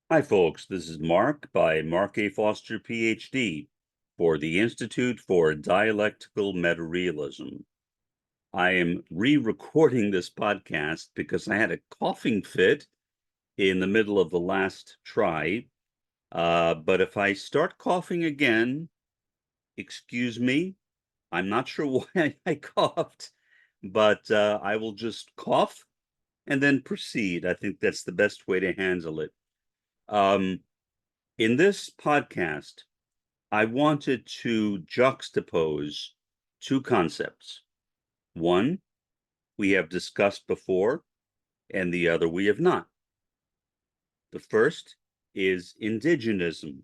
Hi, folks. This is Mark by Mark A. Foster, Ph.D. for the Institute for Dialectical Metarealism. I am re-recording this podcast because I had a coughing fit in the middle of the last try. But if I start coughing again, excuse me. I'm not sure why I coughed, but I will just cough and then proceed. I think that's the best way to handle it. In this podcast, I wanted to juxtapose two concepts. One we have discussed before, and the other we have not. The first is Indigenism.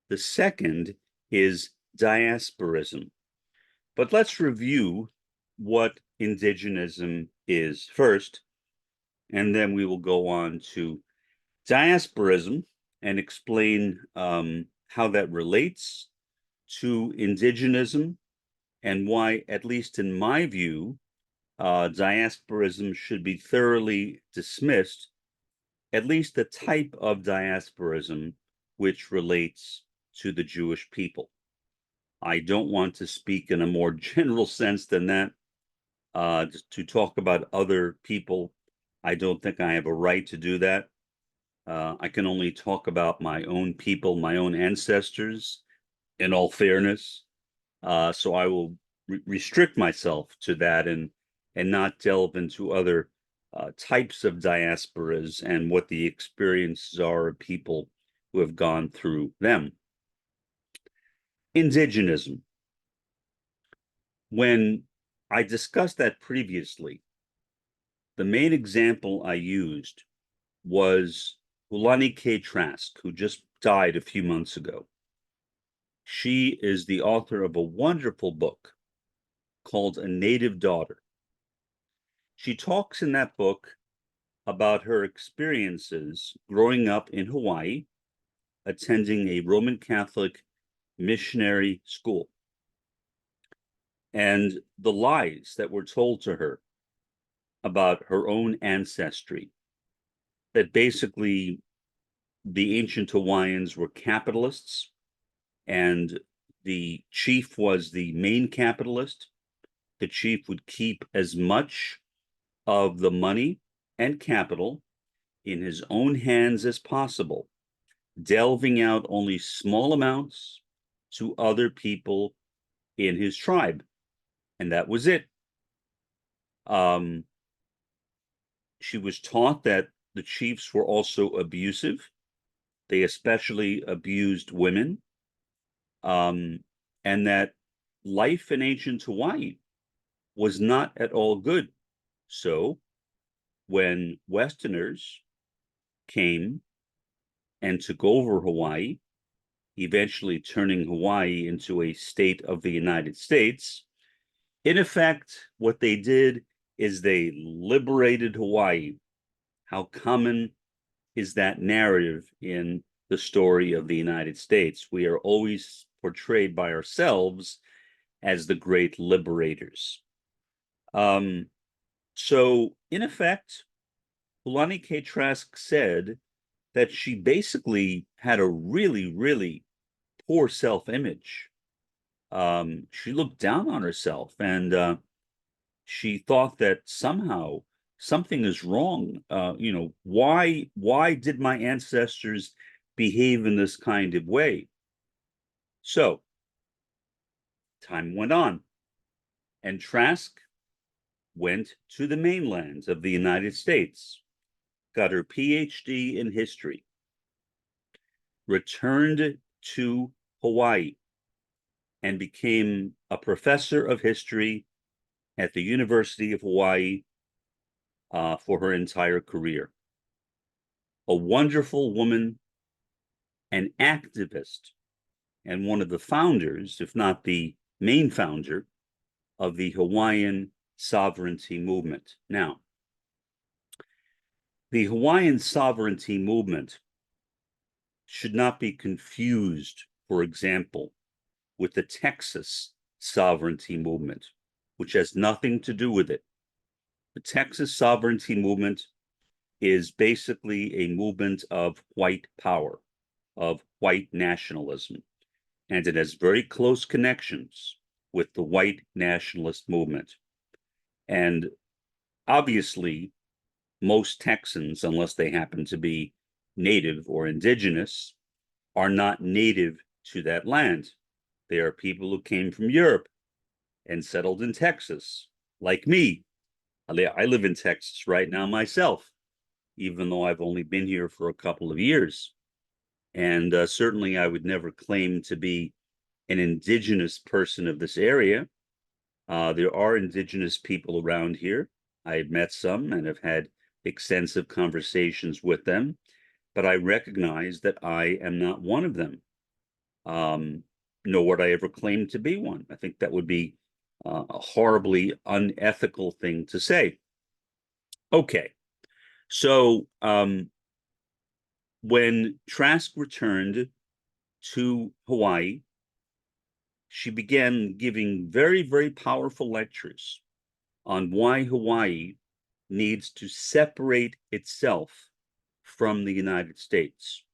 The second is Diasporism. But let's review what Indigenism is first, and then we will go on to Diasporism and explain how that relates to Indigenism and why, at least in my view, diasporism should be thoroughly dismissed, at least the type of diasporism which relates to the Jewish people. I don't want to speak in a more general sense than that. To talk about other people, I don't think I have a right to do that. I can only talk about my own people, my own ancestors, in all fairness. So I will restrict myself to that and not delve into other types of diasporas and what the experiences are of people who have gone through them. Indigenism. When I discussed that previously, the main example I used was Hulani K. Trask, who just died a few months ago. She is the author of a wonderful book called A Native Daughter. She talks in that book about her experiences growing up in Hawaii, attending a Roman Catholic missionary school, and the lies that were told to her about her own ancestry, that basically the ancient Hawaiians were capitalists and the chief was the main capitalist. The chief would keep as much of the money and capital in his own hands as possible, delving out only small amounts to other people in his tribe. And that was it. She was taught that the chiefs were also abusive. They especially abused women, and that life in ancient Hawaii was not at all good. So when Westerners came and took over Hawaii, eventually turning Hawaii into a state of the United States, in effect, what they did is they liberated Hawaii. How common is that narrative in the story of the United States? We are always portrayed by ourselves as the great liberators. So, in effect, Hulani K. Trask said that she basically had a really, really poor self-image. She looked down on herself, and she thought that somehow something is wrong. Why did my ancestors behave in this kind of way? So time went on, and Trask went to the mainland of the United States, got her Ph.D. in history, returned to Hawaii, and became a professor of history at the University of Hawaii for her entire career. A wonderful woman, an activist, and one of the founders, if not the main founder, of the Hawaiian sovereignty movement. Now, the Hawaiian sovereignty movement should not be confused, for example, with the Texas sovereignty movement, which has nothing to do with it. The Texas sovereignty movement is basically a movement of white power, of white nationalism, and it has very close connections with the white nationalist movement. And obviously, most Texans, unless they happen to be native or indigenous, are not native to that land. They are people who came from Europe and settled in Texas, like me. I live in Texas right now myself, even though I've only been here for a couple of years. And certainly I would never claim to be an indigenous person of this area. There are indigenous people around here. I've met some and have had extensive conversations with them, but I recognize that I am not one of them, nor would I ever claim to be one. I think that would be a horribly unethical thing to say. Okay, so when Trask returned to Hawaii, she began giving very, very powerful lectures on why Hawaii needs to separate itself from the United States,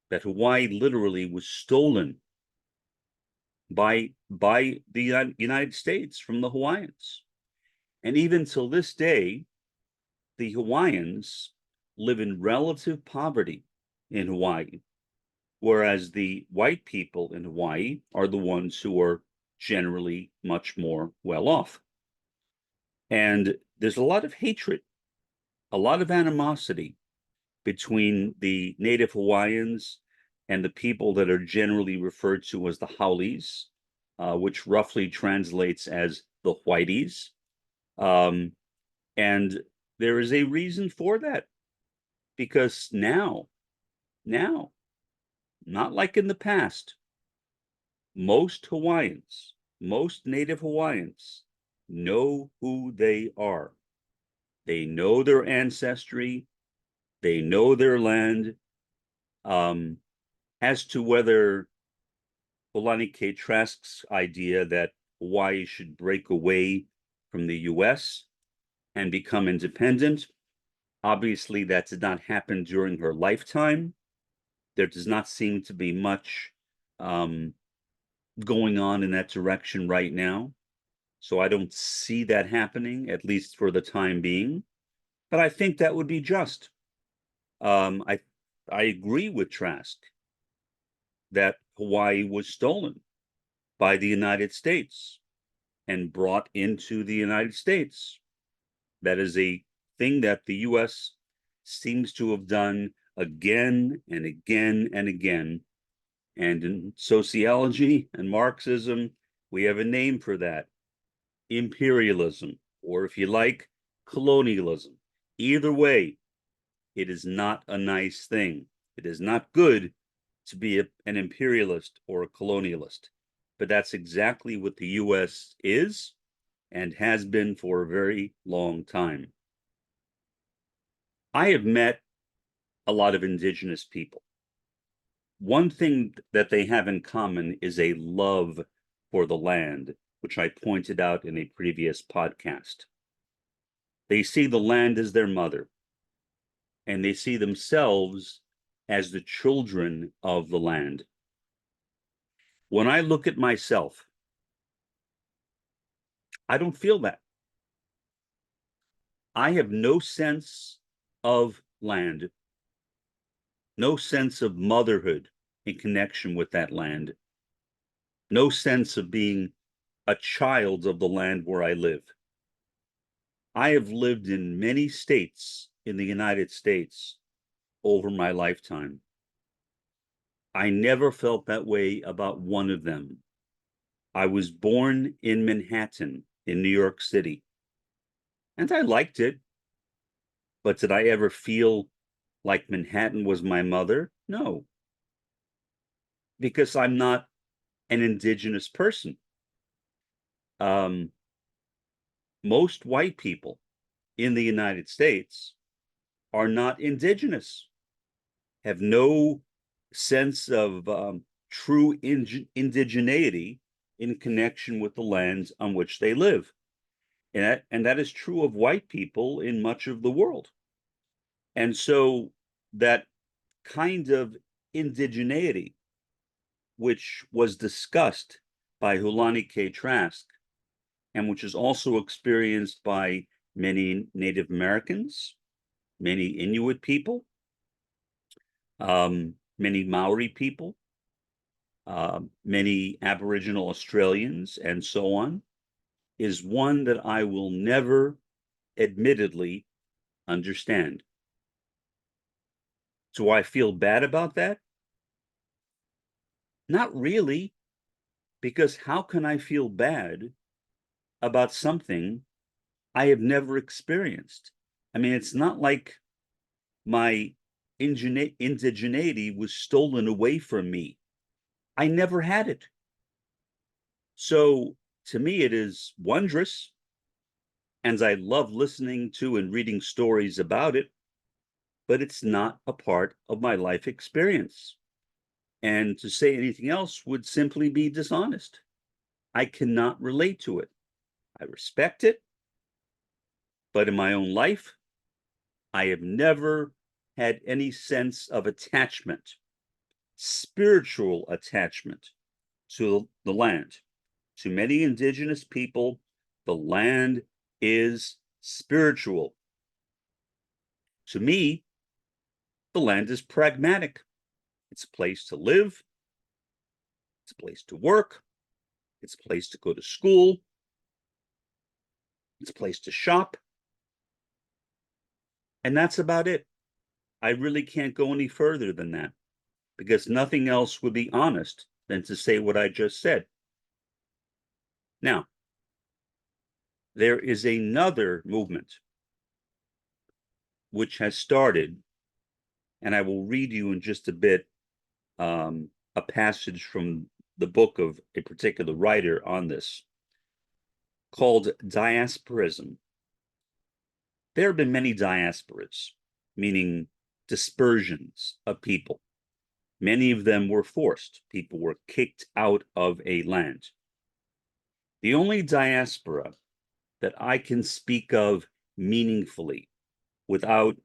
that Hawaii literally was stolen by the United States from the Hawaiians. And even till this day, the Hawaiians live in relative poverty in Hawaii, whereas the white people in Hawaii are the ones who are generally much more well off. And there's a lot of hatred, a lot of animosity between the native Hawaiians and the people that are generally referred to as the Haoles, which roughly translates as the whiteys. And there is a reason for that, because now, not like in the past, most Hawaiians, most native Hawaiians know who they are. They know their ancestry. They know their land. As to whether Polani K. Trask's idea that Hawaii should break away from the US and become independent, obviously that did not happen during her lifetime. There does not seem to be much going on in that direction right now. So I don't see that happening, at least for the time being. But I think that would be just. I agree with Trask that Hawaii was stolen by the United States and brought into the United States. That is a thing that the US seems to have done again and again and again. And in sociology and Marxism, we have a name for that: imperialism, or if you like, colonialism. Either way, it is not a nice thing. It is not good to be an imperialist or a colonialist, but that's exactly what the US is and has been for a very long time. I have met a lot of indigenous people. One thing that they have in common is a love for the land, which I pointed out in a previous podcast. They see the land as their mother, and they see themselves as the children of the land. When I look at myself, I don't feel that. I have no sense of land, no sense of motherhood in connection with that land, no sense of being a child of the land where I live. I have lived in many states in the United States over my lifetime. I never felt that way about one of them. I was born in Manhattan, in New York City, and I liked it. But did I ever feel like Manhattan was my mother? No, because I'm not an indigenous person. Most white people in the United States are not indigenous, have no sense of true indigeneity in connection with the lands on which they live. And that is true of white people in much of the world. And so that kind of indigeneity, which was discussed by Hulani K. Trask, and which is also experienced by many Native Americans, many Inuit people, many Maori people, many Aboriginal Australians, and so on, is one that I will never admittedly understand. Do I feel bad about that? Not really, because how can I feel bad about something I have never experienced? I mean, it's not like my indigeneity was stolen away from me. I never had it. So to me, it is wondrous, and I love listening to and reading stories about it, but it's not a part of my life experience. And to say anything else would simply be dishonest. I cannot relate to it. I respect it, but in my own life, I have never had any sense of attachment, spiritual attachment to the land. To many indigenous people, the land is spiritual. To me, the land is pragmatic. It's a place to live, it's a place to work, it's a place to go to school, it's a place to shop, and that's about it. I really can't go any further than that, because nothing else would be honest than to say what I just said. Now, there is another movement which has started, and I will read you in just a bit a passage from the book of a particular writer on this, called Diasporism. There have been many diasporas, meaning dispersions of people. Many of them were forced. People were kicked out of a land. The only diaspora that I can speak of meaningfully without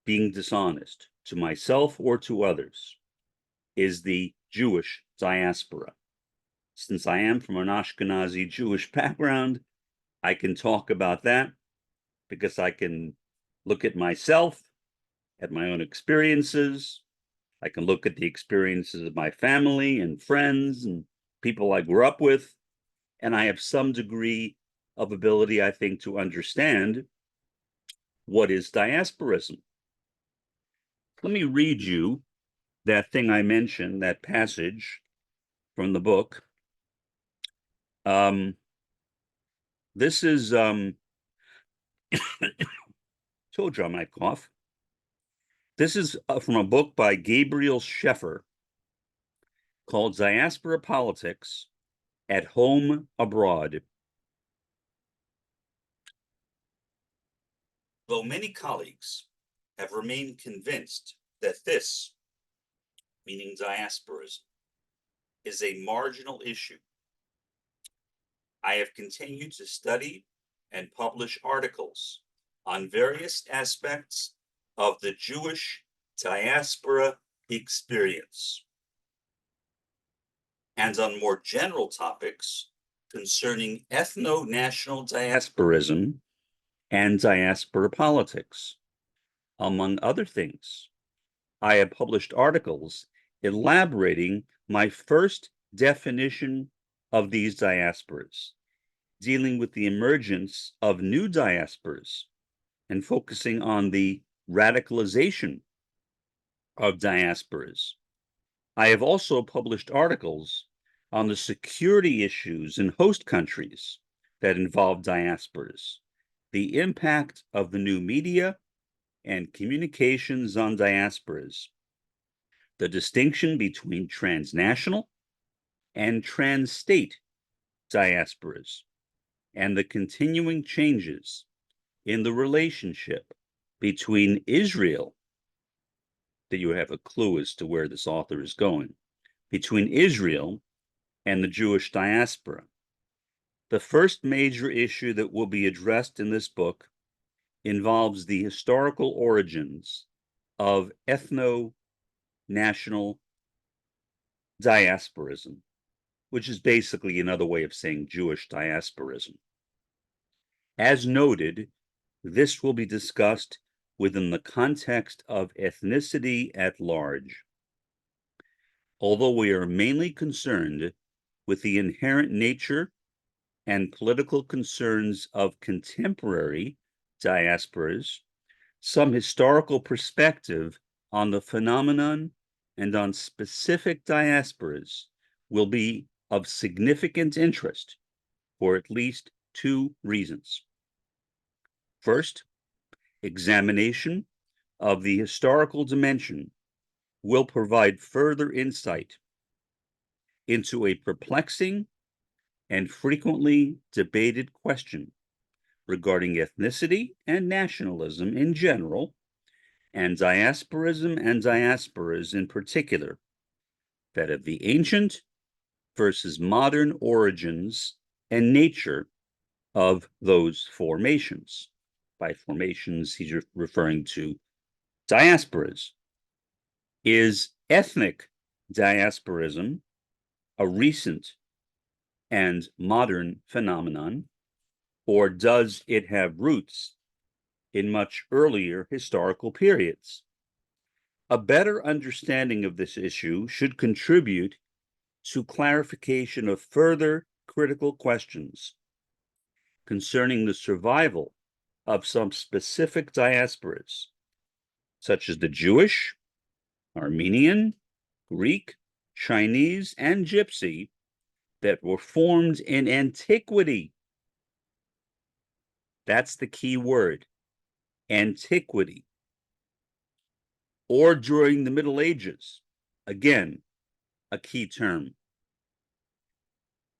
being dishonest to myself or to others is the Jewish diaspora. Since I am from an Ashkenazi Jewish background, I can talk about that because I can look at myself, at my own experiences. I can look at the experiences of my family and friends and people I grew up with, and I have some degree of ability, I think, to understand what is diasporism. Let me read you that thing I mentioned, that passage from the book. This is, told you I might cough. This is from a book by Gabriel Scheffer called Diaspora Politics at Home Abroad. Though many colleagues have remained convinced that this, meaning diasporism, is a marginal issue, I have continued to study and publish articles on various aspects of the Jewish diaspora experience and on more general topics concerning ethno-national diasporism and diaspora politics. Among other things, I have published articles elaborating my first definition of these diasporas, dealing with the emergence of new diasporas and focusing on the radicalization of diasporas. I have also published articles on the security issues in host countries that involve diasporas, the impact of the new media and communications on diasporas, the distinction between transnational and trans-state diasporas, and the continuing changes in the relationship between Israel, that you have a clue as to where this author is going, between Israel and the Jewish diaspora. The first major issue that will be addressed in this book involves the historical origins of ethno-national diasporism, which is basically another way of saying Jewish diasporism. As noted, this will be discussed within the context of ethnicity at large. Although we are mainly concerned with the inherent nature and political concerns of contemporary diasporas, some historical perspective on the phenomenon and on specific diasporas will be of significant interest for at least two reasons. First, examination of the historical dimension will provide further insight into a perplexing and frequently debated question regarding ethnicity and nationalism in general, and diasporism and diasporas in particular, that of the ancient versus modern origins and nature of those formations. By formations, he's referring to diasporas. Is ethnic diasporism a recent and modern phenomenon, or does it have roots in much earlier historical periods? A better understanding of this issue should contribute to clarification of further critical questions concerning the survival of some specific diasporas, such as the Jewish, Armenian, Greek, Chinese, and Gypsy, that were formed in antiquity. That's the key word, antiquity. Or during the Middle Ages, again, a key term.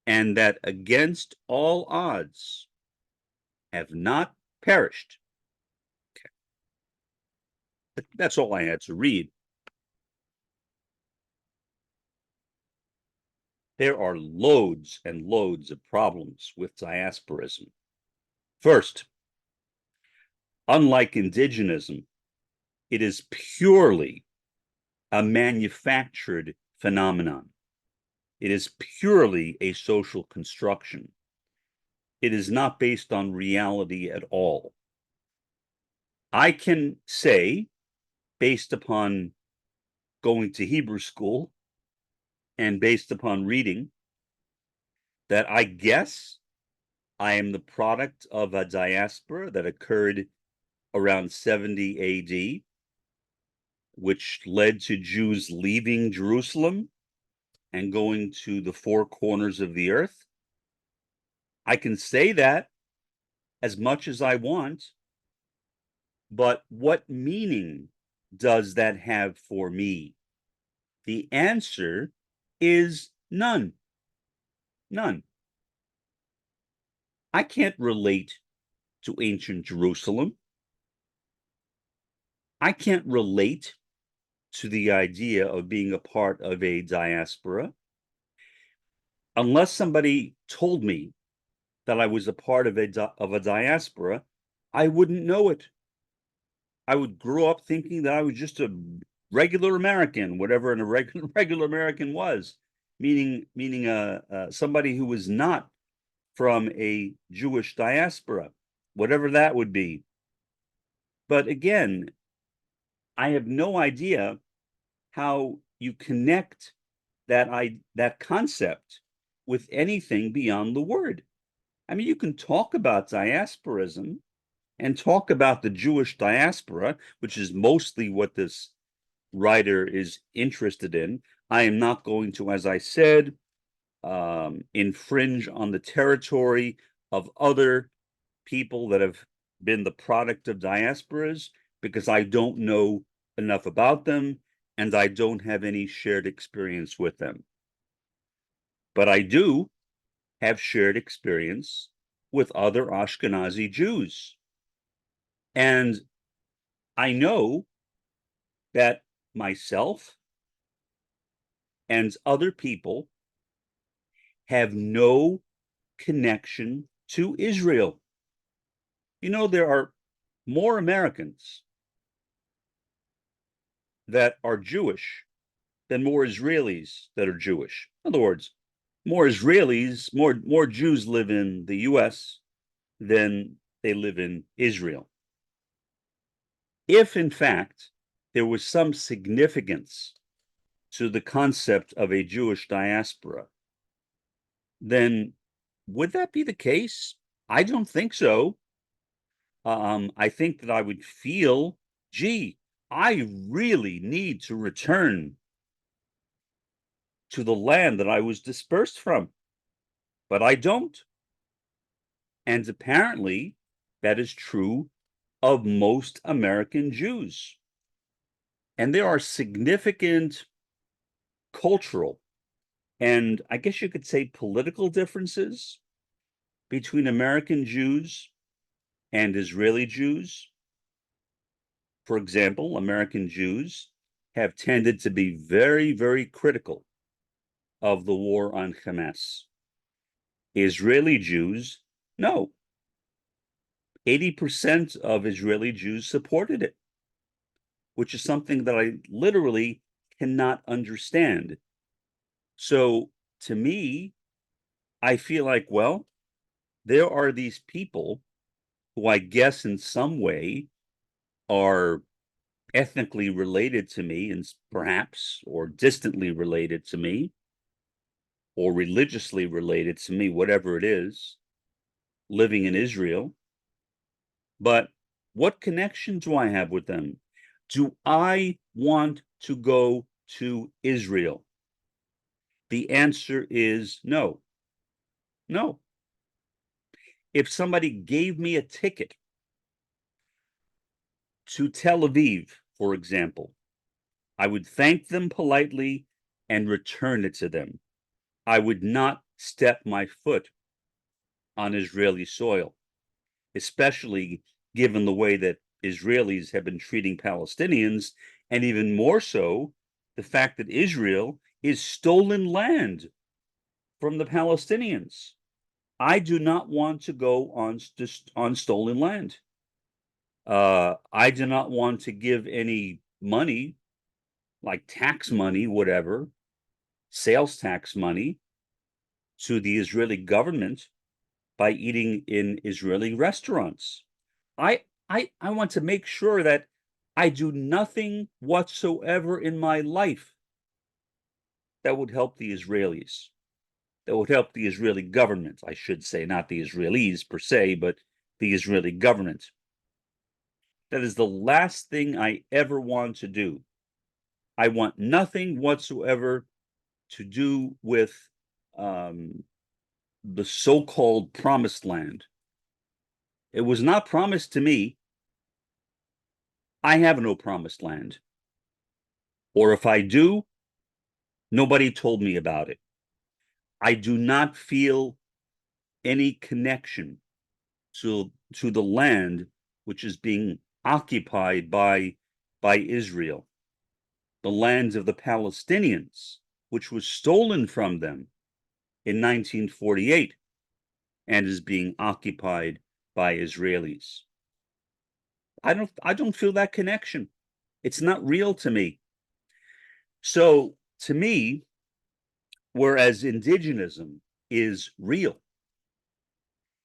And that against all odds have not perished. Okay. That's all I had to read. There are loads and loads of problems with diasporism. First, unlike Indigenism, it is purely a manufactured phenomenon. It is purely a social construction. It is not based on reality at all. I can say, based upon going to Hebrew school and based upon reading, that I guess I am the product of a diaspora that occurred around 70 AD, which led to Jews leaving Jerusalem and going to the four corners of the earth. I can say that as much as I want, but what meaning does that have for me? The answer is none. None. I can't relate to ancient Jerusalem. I can't relate to the idea of being a part of a diaspora unless somebody told me that I was a part of a diaspora. I wouldn't know it. I would grow up thinking that I was just a regular American, whatever a regular American was, meaning somebody who was not from a Jewish diaspora, whatever that would be. But again, I have no idea how you connect that concept with anything beyond the word. I mean, you can talk about diasporism and talk about the Jewish diaspora, which is mostly what this writer is interested in. I am not going to, as I said, infringe on the territory of other people that have been the product of diasporas, because I don't know enough about them and I don't have any shared experience with them. But I do have shared experience with other Ashkenazi Jews. And I know that myself and other people have no connection to Israel. You know, there are more Americans that are Jewish than more Israelis that are Jewish. In other words, more Israelis, more Jews live in the US than they live in Israel. If, in fact, there was some significance to the concept of a Jewish diaspora, then would that be the case? I don't think so. I think that I would feel, gee, I really need to return to the land that I was dispersed from, but I don't. And apparently, that is true of most American Jews. And there are significant cultural and I guess you could say political differences between American Jews and Israeli Jews. For example, American Jews have tended to be very, very critical of the war on Hamas. Israeli Jews, no. 80% of Israeli Jews supported it, which is something that I literally cannot understand. So to me, I feel like, well, there are these people who I guess in some way are ethnically related to me and perhaps or distantly related to me or religiously related to me, whatever it is, living in Israel. But what connection do I have with them? Do I want to go to Israel? The answer is no. No. If somebody gave me a ticket to Tel Aviv, for example, I would thank them politely and return it to them. I would not step my foot on Israeli soil, especially given the way that Israelis have been treating Palestinians, and even more so, the fact that Israel is stolen land from the Palestinians. I do not want to go on stolen land. I do not want to give any money, like tax money, whatever, sales tax money, to the Israeli government by eating in Israeli restaurants. I want to make sure that I do nothing whatsoever in my life that would help the Israelis, that would help the Israeli government, I should say, not the Israelis per se, but the Israeli government. That is the last thing I ever want to do. I want nothing whatsoever to do with the so-called promised land. It was not promised to me. I have no promised land. Or if I do, nobody told me about it. I do not feel any connection to the land which is being occupied by Israel, the lands of the Palestinians, which was stolen from them in 1948 and is being occupied by Israelis. I don't feel that connection. It's not real to me. So to me, whereas indigenism is real,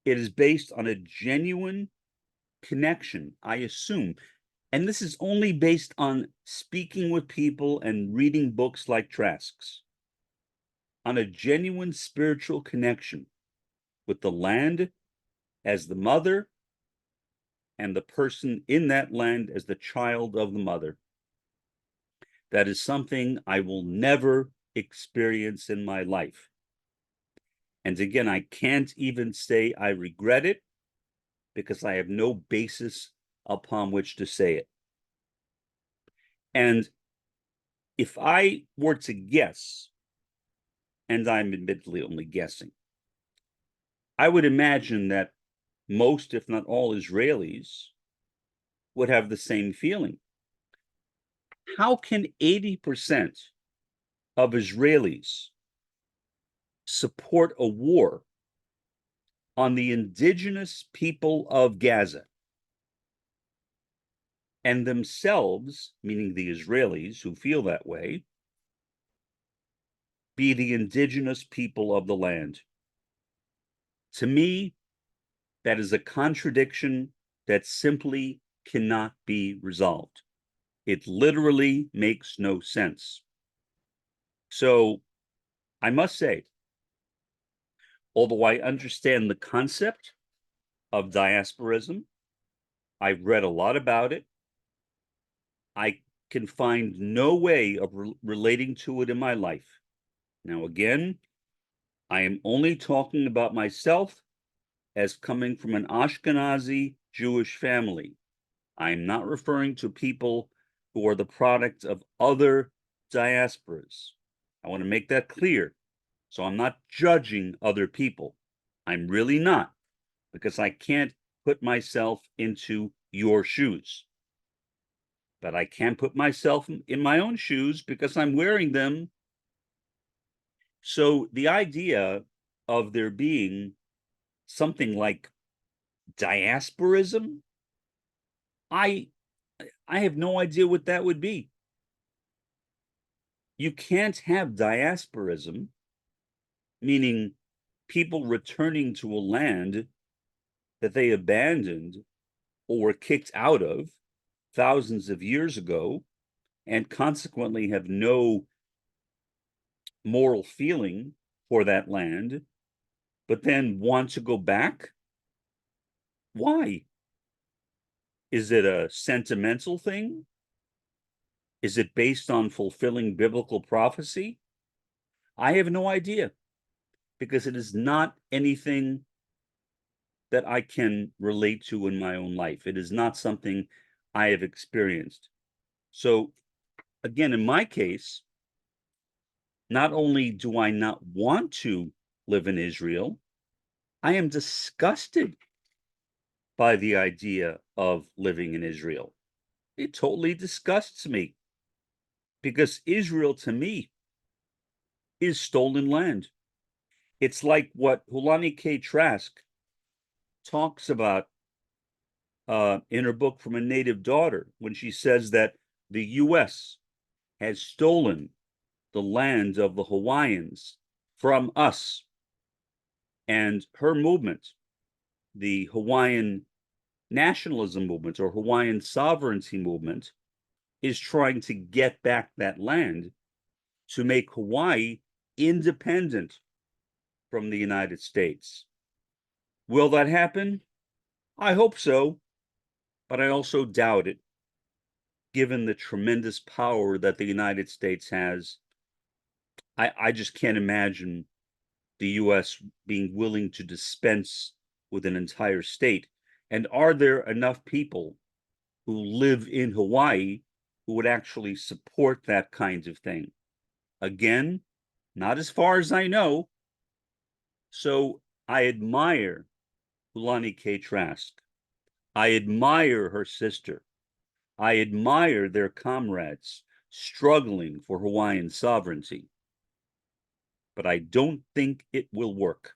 it is based on a genuine connection, I assume. And this is only based on speaking with people and reading books like Trask's, on a genuine spiritual connection with the land as the mother and the person in that land as the child of the mother. That is something I will never experience in my life. And again, I can't even say I regret it because I have no basis upon which to say it. And if I were to guess, and I'm admittedly only guessing, I would imagine that most, if not all, Israelis would have the same feeling. How can 80% of Israelis support a war on the indigenous people of Gaza? and themselves, meaning the Israelis who feel that way, be the indigenous people of the land. To me, that is a contradiction that simply cannot be resolved. It literally makes no sense. So I must say, although I understand the concept of diasporism, I've read a lot about it, I can find no way of relating to it in my life. Now, again, I am only talking about myself as coming from an Ashkenazi Jewish family. I am not referring to people who are the product of other diasporas. I want to make that clear. So I'm not judging other people. I'm really not, because I can't put myself into your shoes. But I can put myself in my own shoes because I'm wearing them. So the idea of there being something like diasporism, I have no idea what that would be. You can't have diasporism, meaning people returning to a land that they abandoned or were kicked out of thousands of years ago, and consequently have no moral feeling for that land, but then want to go back? Why? Is it a sentimental thing? Is it based on fulfilling biblical prophecy? I have no idea, because it is not anything that I can relate to in my own life. It is not something I have experienced. So, again, in my case, not only do I not want to live in Israel, I am disgusted by the idea of living in Israel. It totally disgusts me, because Israel to me is stolen land. It's like what Hulani K. Trask talks about in her book From a Native Daughter, when she says that the US has stolen the land of the Hawaiians from us. And her movement, the Hawaiian nationalism movement or Hawaiian sovereignty movement, is trying to get back that land to make Hawaii independent from the United States. Will that happen? I hope so, but I also doubt it, given the tremendous power that the United States has. I just can't imagine the US being willing to dispense with an entire state. And are there enough people who live in Hawaii who would actually support that kind of thing? Again, not as far as I know. So I admire Hulani K. Trask. I admire her sister. I admire their comrades struggling for Hawaiian sovereignty. But I don't think it will work.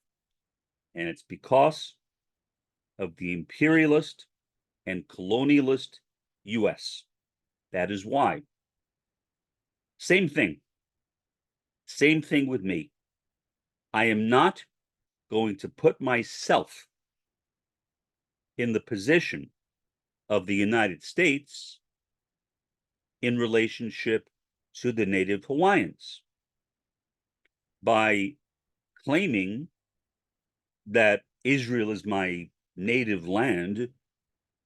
And it's because of the imperialist and colonialist US. That is why. Same thing. Same thing with me. I am not going to put myself in the position of the United States in relationship to the native Hawaiians by claiming that Israel is my native land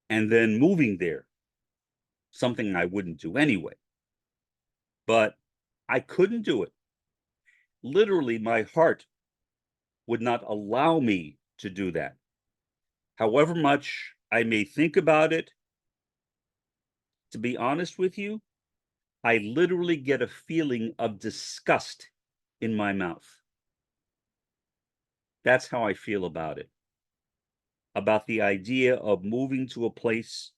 and then moving there, something I wouldn't do anyway. But I couldn't do it. Literally, my heart would not allow me to do that. However much I may think about it, to be honest with you, I literally get a feeling of disgust in my mouth. That's how I feel about it. About the idea of moving to a place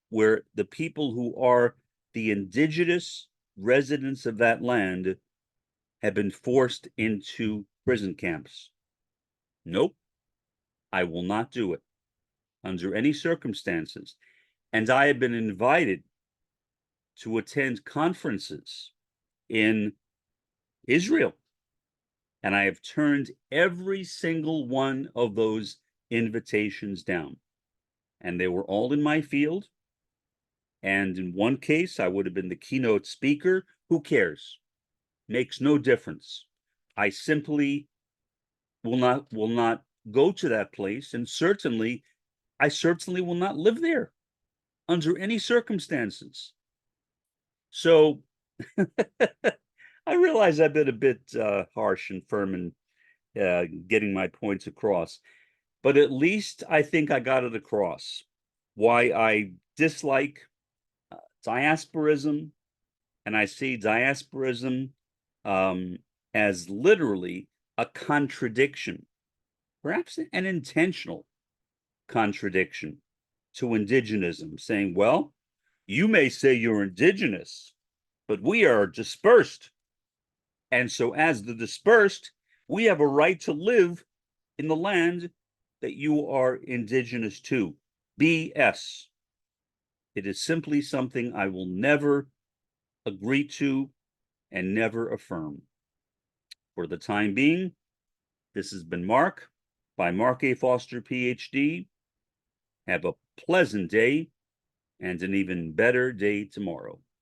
where the people who are the indigenous residents of that land have been forced into prison camps. Nope, I will not do it under any circumstances. And I have been invited to attend conferences in Israel. And I have turned every single one of those invitations down. And they were all in my field. And in one case, I would have been the keynote speaker. Who cares? Makes no difference. I simply will not go to that place, and I certainly will not live there under any circumstances. So I realize I've been a bit harsh and firm in getting my points across, but at least I think I got it across why I dislike diasporism, and I see diasporism as literally a contradiction, perhaps an intentional contradiction to indigenism, saying, well, you may say you're indigenous, but we are dispersed. And so, as the dispersed, we have a right to live in the land that you are indigenous to. BS. It is simply something I will never agree to and never affirm. For the time being, this has been Mark by Mark A. Foster, Ph.D. Have a pleasant day and an even better day tomorrow.